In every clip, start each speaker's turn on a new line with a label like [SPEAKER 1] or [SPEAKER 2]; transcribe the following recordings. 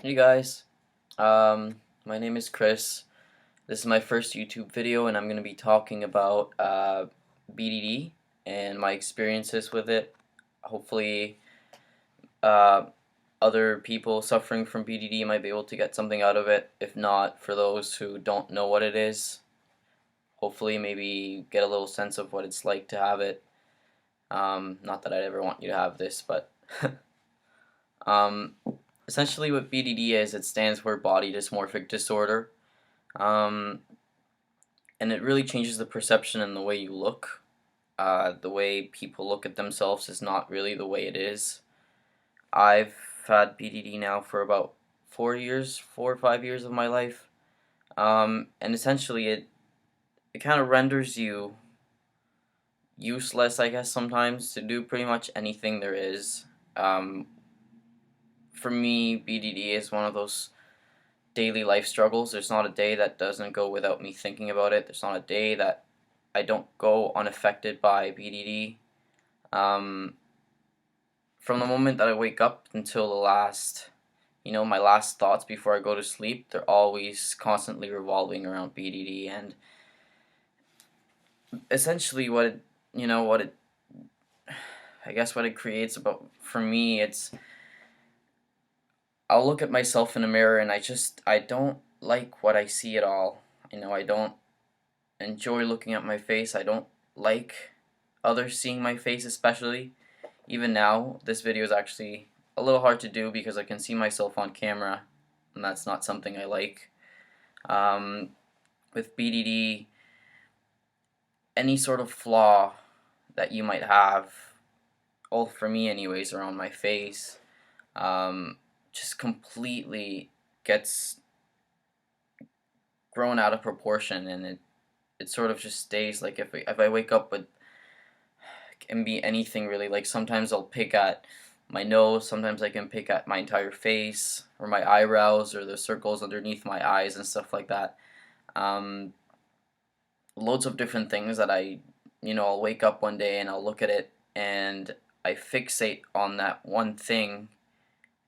[SPEAKER 1] Hey guys, my name is Chris. This is my first YouTube video, and I'm going to be talking about BDD and my experiences with it. Hopefully, uh, other people suffering from BDD might be able to get something out of it. If not, for those who don't know what it is, hopefully maybe get a little sense of what it's like to have it. Not that I'd ever want you to have this, but um, essentially what BDD is, it stands for Body Dysmorphic Disorder. Um, and it really changes the perception and the way you look. The way people look at themselves is not really the way it is. I've had BDD now for about 4 years, 4 or 5 years of my life, and essentially it kind of renders you useless, I guess, sometimes to do pretty much anything there is. Um, for me, BDD is one of those daily life struggles. There's not a day that doesn't go without me thinking about it. There's not a day that I don't go unaffected by BDD. Um, from the moment that I wake up until the last, my last thoughts before I go to sleep, they're always constantly revolving around BDD. And essentially, I guess what it creates about for me, I'll look at myself in a mirror and I don't like what I see at all. I don't enjoy looking at my face. I don't like others seeing my face, especially. Even now, this video is actually a little hard to do because I can see myself on camera, and that's not something I like. Um, with BDD, any sort of flaw that you might have, all for me anyways, around my face, um, just completely gets grown out of proportion, and it sort of just stays. Like if I wake up with, can be anything really. Like sometimes I'll pick at my nose, sometimes I can pick at my entire face or my eyebrows or the circles underneath my eyes and stuff like that. Um, Loads of different things that I'll wake up one day and I'll look at it and I fixate on that one thing,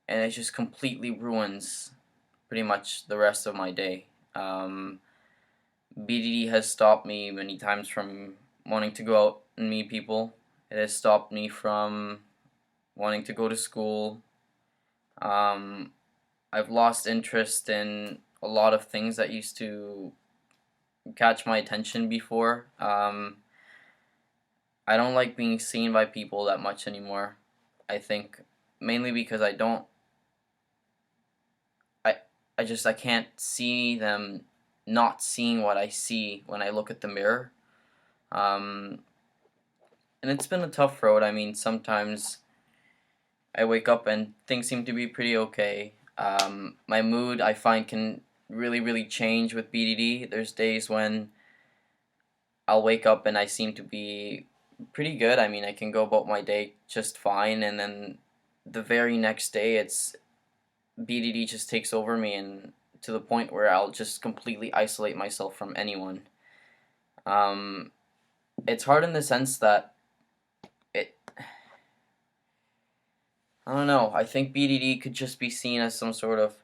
[SPEAKER 1] and it just completely ruins pretty much the rest of my day. BDD has stopped me many times from wanting to go out and meet people. It has stopped me from wanting to go to school. Um, I've lost interest in a lot of things that used to catch my attention before. I don't like being seen by people that much anymore. I think mainly because I I can't see them not seeing what I see when I look at the mirror. Um, and it's been a tough road. I mean, sometimes I wake up and things seem to be pretty okay. My mood, I find, can really change with BDD. There's days when I'll wake up and I seem to be pretty good. I mean, I can go about my day just fine, and then the very next day, it's BDD just takes over me, and to the point where I'll just completely isolate myself from anyone. Um, it's hard in the sense that it I don't know. I think BDD could just be seen as some sort of,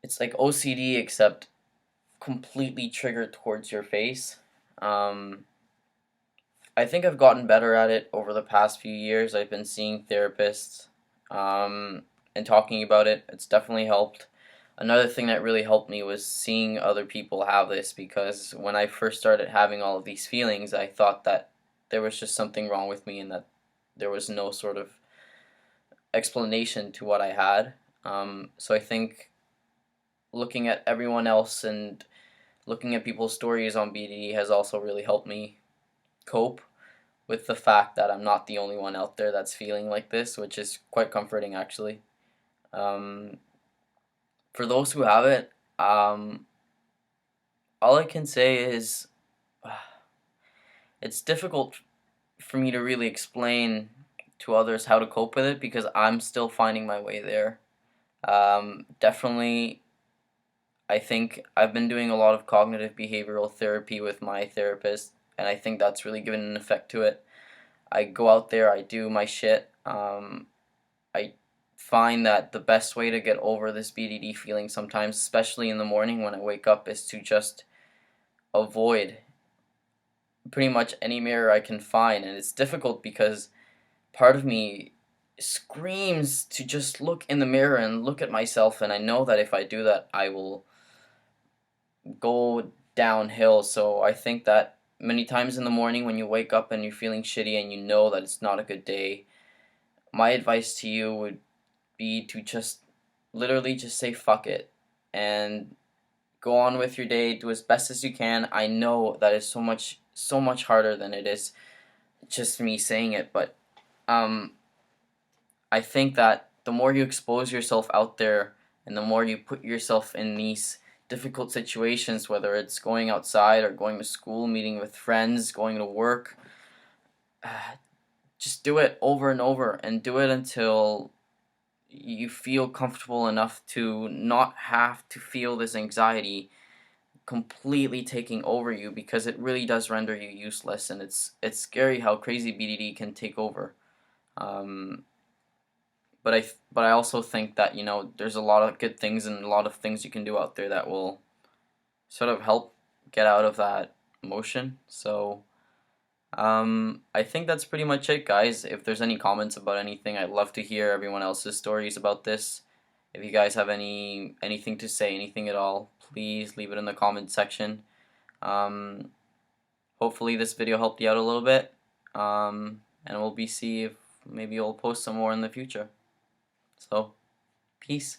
[SPEAKER 1] it's like OCD except completely triggered towards your face. Um, I think I've gotten better at it over the past few years. I've been seeing therapists and talking about it. It's definitely helped. Another thing that really helped me was seeing other people have this, because when I first started having all of these feelings, I thought that there was just something wrong with me and that there was no sort of explanation to what I had. So I think looking at everyone else and looking at people's stories on BDD has also really helped me cope with the fact that I'm not the only one out there that's feeling like this, which is quite comforting actually. Um, for those who have it, all I can say is it's difficult for me to really explain to others how to cope with it because I'm still finding my way there. Definitely, I think I've been doing a lot of cognitive behavioral therapy with my therapist, and I think that's really given an effect to it. I go out there, I do my shit. I find that the best way to get over this BDD feeling sometimes, especially in the morning when I wake up, is to just avoid pretty much any mirror I can find. And it's difficult because part of me screams to just look in the mirror and look at myself, and I know that if I do that, I will go downhill. So I think that many times in the morning when you wake up and you're feeling shitty and you know that it's not a good day, my advice to you would be to just literally just say fuck it and go on with your day, do as best as you can. I know that is so much harder than it is just me saying it, but um I think that the more you expose yourself out there and the more you put yourself in these difficult situations, whether it's going outside or going to school, meeting with friends, going to work, just do it over and over and do it until you feel comfortable enough to not have to feel this anxiety completely taking over you, because it really does render you useless, and it's scary how crazy BDD can take over. Um, but I also think that there's a lot of good things and a lot of things you can do out there that will sort of help get out of that emotion. So I think that's pretty much it, guys. If there's any comments about anything, I'd love to hear everyone else's stories about this. If you guys have anything to say, anything at all, please leave it in the comment section. Um, Hopefully this video helped you out a little bit. And we'll see if maybe we'll post some more in the future. So, peace.